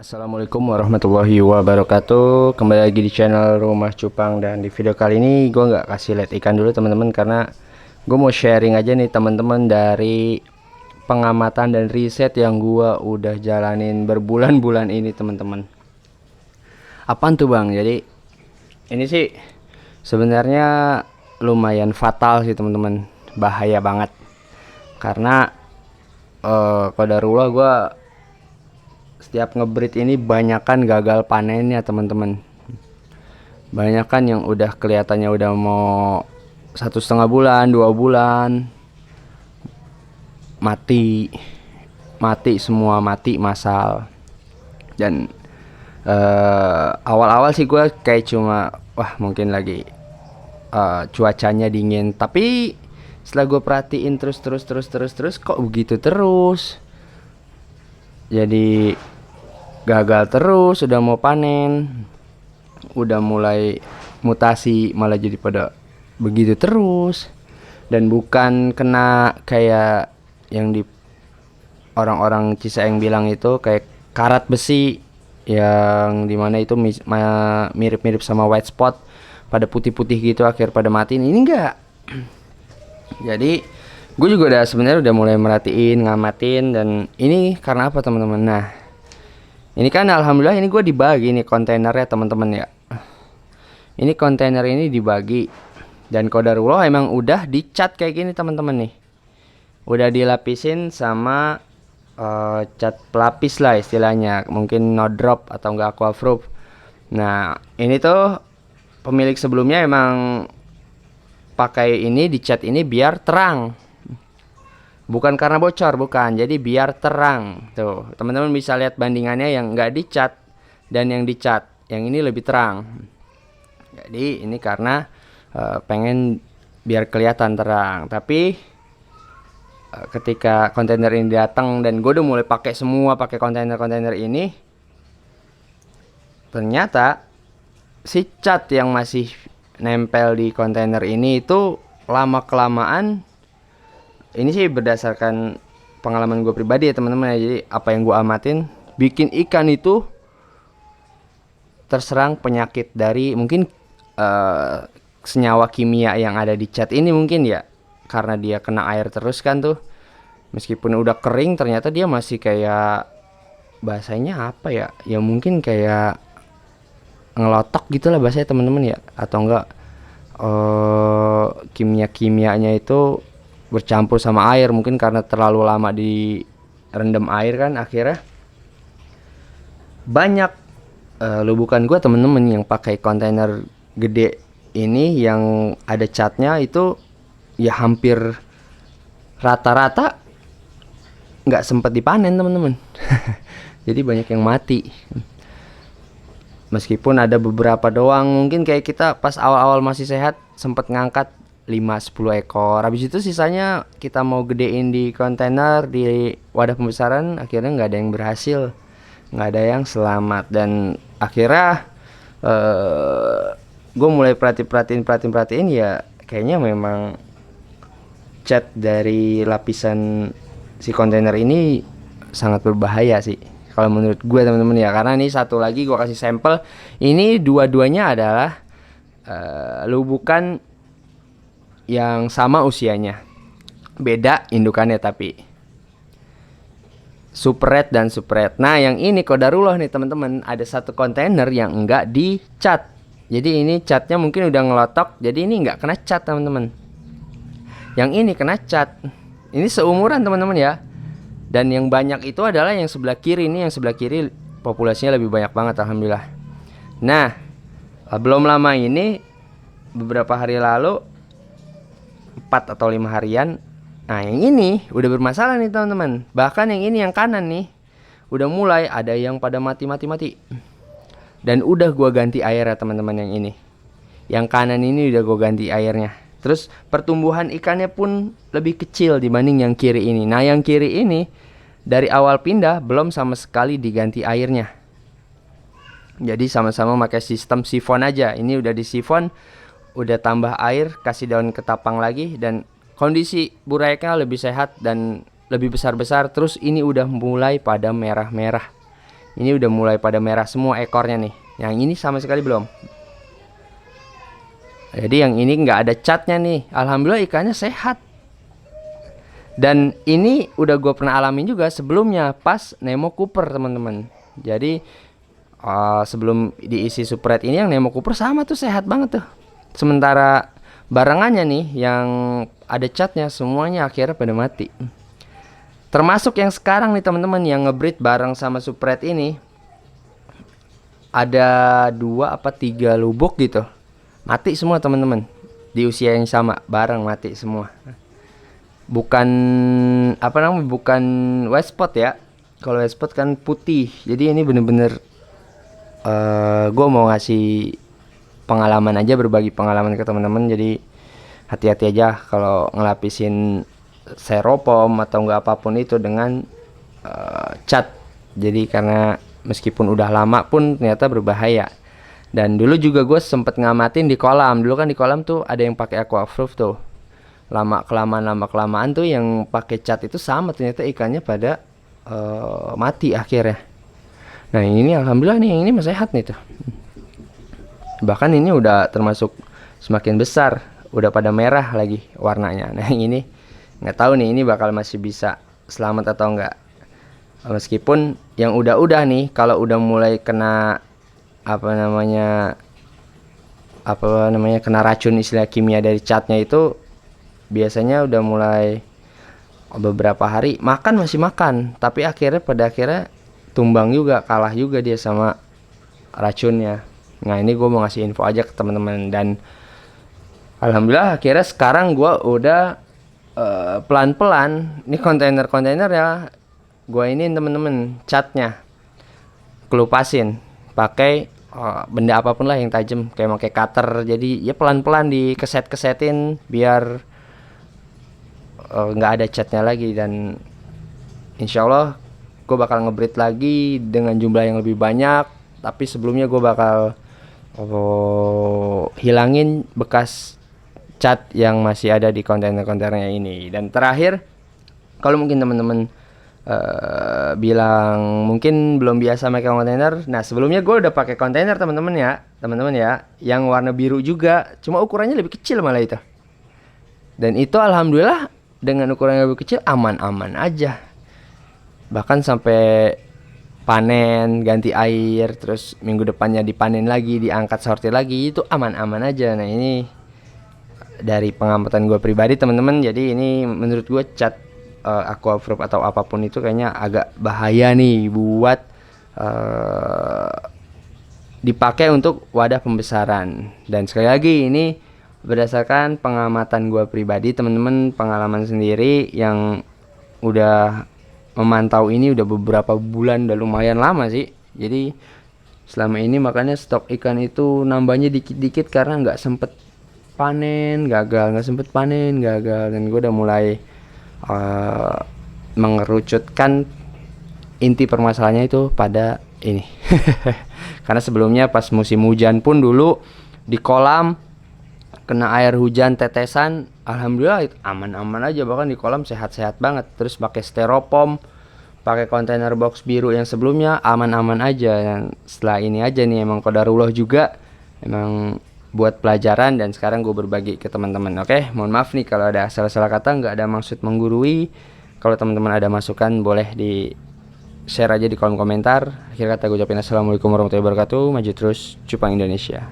Assalamualaikum warahmatullahi wabarakatuh. Kembali lagi di channel Rumah Cupang. Dan di video kali ini gue nggak kasih lihat ikan dulu teman-teman, karena gue mau sharing aja nih teman-teman dari pengamatan dan riset yang gue udah jalanin berbulan-bulan ini teman-teman. Apaan tuh bang? Jadi ini sih sebenarnya lumayan fatal sih teman-teman, bahaya banget. Karena qadarullah gue setiap ngebreed ini banyakan gagal panennya teman-teman. Banyakan yang udah kelihatannya udah mau 1,5 bulan 2 bulan mati, semua mati massal. Dan awal-awal sih gue kayak cuma wah mungkin lagi cuacanya dingin, tapi setelah gue perhatiin terus kok begitu terus, jadi gagal terus. Udah mau panen, udah mulai mutasi, malah jadi pada begitu terus. Dan bukan kena kayak yang di orang-orang Cisaeng bilang itu kayak karat besi, yang dimana itu mirip-mirip sama white spot, pada putih-putih gitu akhir pada mati. Ini enggak. Jadi gue juga udah sebenarnya udah mulai merhatiin, ngamatin. Dan ini karena apa teman-teman? Nah, ini kan alhamdulillah ini gue dibagi nih kontainernya teman-teman ya. Ini kontainer ini dibagi, dan qadarullah emang udah dicat kayak gini teman-teman nih. Udah dilapisin sama cat pelapis lah istilahnya, mungkin no drop atau enggak aquaproof. Nah, ini tuh pemilik sebelumnya emang pakai ini, dicat ini biar terang. Bukan karena bocor, bukan. Jadi biar terang. Tuh, teman-teman bisa lihat bandingannya yang nggak dicat dan yang dicat. Yang ini lebih terang. Jadi ini karena pengen biar kelihatan terang. Tapi ketika kontainer ini datang dan gue udah mulai pakai kontainer ini, ternyata si cat yang masih nempel di kontainer ini itu lama kelamaan, ini sih berdasarkan pengalaman gue pribadi ya teman-teman ya. Jadi apa yang gue amatin, bikin ikan itu terserang penyakit dari mungkin senyawa kimia yang ada di cat ini mungkin ya. Karena dia kena air terus kan tuh, meskipun udah kering ternyata dia masih kayak, bahasanya apa ya, ya mungkin kayak ngelotok gitu lah bahasanya teman-teman ya. Atau enggak kimia-kimianya itu bercampur sama air, mungkin karena terlalu lama direndam air kan. Akhirnya banyak lubukan gue temen-temen yang pakai kontainer gede ini yang ada catnya itu ya hampir rata-rata nggak sempet dipanen temen-temen. Jadi banyak yang mati, meskipun ada beberapa doang. Mungkin kayak kita pas awal-awal masih sehat sempet ngangkat 5-10 ekor. Habis itu sisanya kita mau gedein di kontainer, di wadah pembesaran, akhirnya nggak ada yang berhasil, nggak ada yang selamat. Dan akhirnya gue mulai perhatiin ya, kayaknya memang cat dari lapisan si kontainer ini sangat berbahaya sih kalau menurut gue teman-teman ya. Karena ini satu lagi gue kasih sampel, ini dua-duanya adalah lubukan yang sama usianya, beda indukannya tapi super red dan super red. Nah yang ini qadarullah nih teman-teman, ada satu kontainer yang enggak dicat. Jadi ini catnya mungkin udah ngelotok, jadi ini enggak kena cat teman-teman. Yang ini kena cat. Ini seumuran teman-teman ya. Dan yang banyak itu adalah yang sebelah kiri. Ini yang sebelah kiri populasinya lebih banyak banget alhamdulillah. Nah belum lama ini, beberapa hari lalu, 4 atau 5 harian, nah yang ini udah bermasalah nih teman-teman. Bahkan yang ini yang kanan nih udah mulai ada yang pada mati. Dan udah gua ganti air ya teman-teman. Yang ini, yang kanan ini udah gua ganti airnya. Terus pertumbuhan ikannya pun lebih kecil dibanding yang kiri ini. Nah yang kiri ini dari awal pindah belum sama sekali diganti airnya. Jadi sama-sama pakai sistem sifon aja. Ini udah disifon, udah tambah air, kasih daun ketapang lagi, dan kondisi burayaknya lebih sehat dan lebih besar-besar. Terus ini udah mulai pada merah-merah. Ini udah mulai pada merah semua ekornya nih. Yang ini sama sekali belum. Jadi yang ini nggak ada catnya nih. Alhamdulillah ikannya sehat. Dan ini udah gue pernah alamin juga sebelumnya pas Nemo Cooper teman-teman. Jadi sebelum diisi Super Red ini yang Nemo Cooper sama tuh sehat banget tuh. Sementara barengannya nih yang ada catnya semuanya akhirnya pada mati. Termasuk yang sekarang nih teman-teman yang ngebreed bareng sama Super Red ini. Ada 2 apa 3 lubuk gitu. Mati semua teman-teman. Di usia yang sama bareng mati semua. Bukan apa namanya, bukan white spot ya. Kalau white spot kan putih. Jadi ini bener-bener gue mau ngasih pengalaman aja, berbagi pengalaman ke teman-teman. Jadi hati-hati aja kalau ngelapisin seropom atau enggak apapun itu dengan cat. Jadi karena meskipun udah lama pun ternyata berbahaya. Dan dulu juga gue sempet ngamatin di kolam. Dulu kan di kolam tuh ada yang pakai aquaproof tuh. Lama kelamaan tuh yang pakai cat itu sama ternyata ikannya pada mati akhirnya. Nah ini alhamdulillah nih yang ini masih sehat nih tuh. Bahkan ini udah termasuk semakin besar, udah pada merah lagi warnanya. Nah yang ini nggak tahu nih ini bakal masih bisa selamat atau enggak. Meskipun yang udah nih kalau udah mulai kena apa namanya kena racun istilah kimia dari catnya itu biasanya udah mulai beberapa hari makan masih makan, tapi pada akhirnya tumbang juga, kalah juga dia sama racunnya. Nah ini gue mau ngasih info aja ke teman-teman. Dan alhamdulillah akhirnya sekarang gue udah pelan-pelan ini kontainer ya gue ini teman-teman catnya kelupasin pakai benda apapun lah yang tajam, kayak pakai cutter. Jadi ya pelan-pelan dikesetin biar nggak ada catnya lagi. Dan insya Allah gue bakal ngebreed lagi dengan jumlah yang lebih banyak. Tapi sebelumnya gue bakal hilangin bekas cat yang masih ada di kontainer-kontainernya ini. Dan terakhir, kalau mungkin teman-teman bilang mungkin belum biasa pakai kontainer, nah sebelumnya gue udah pakai kontainer teman-teman ya, yang warna biru juga, cuma ukurannya lebih kecil malah itu. Dan itu alhamdulillah dengan ukuran yang lebih kecil aman-aman aja. Bahkan sampai panen, ganti air, terus minggu depannya dipanen lagi, diangkat sortir lagi, itu aman-aman aja. Nah ini dari pengamatan gue pribadi teman-teman. Jadi ini menurut gue cat aquaproof atau apapun itu kayaknya agak bahaya nih buat dipakai untuk wadah pembesaran. Dan sekali lagi ini berdasarkan pengamatan gue pribadi teman-teman, pengalaman sendiri yang udah memantau ini udah beberapa bulan, udah lumayan lama sih. Jadi selama ini makanya stok ikan itu nambahnya dikit-dikit karena nggak sempet panen gagal. Dan gue udah mulai mengerucutkan inti permasalahannya itu pada ini. Karena sebelumnya pas musim hujan pun dulu di kolam kena air hujan tetesan, alhamdulillah itu aman-aman aja, bahkan di kolam sehat-sehat banget. Terus pakai styrofoam, pakai kontainer box biru yang sebelumnya aman-aman aja. Dan setelah ini aja nih emang qadarullah juga, emang buat pelajaran dan sekarang gue berbagi ke teman-teman. Oke, mohon maaf nih kalau ada salah-salah kata, nggak ada maksud menggurui. Kalau teman-teman ada masukan boleh di share aja di kolom komentar. Akhir kata gue ucapin assalamualaikum warahmatullahi wabarakatuh. Maju terus, Cupang Indonesia.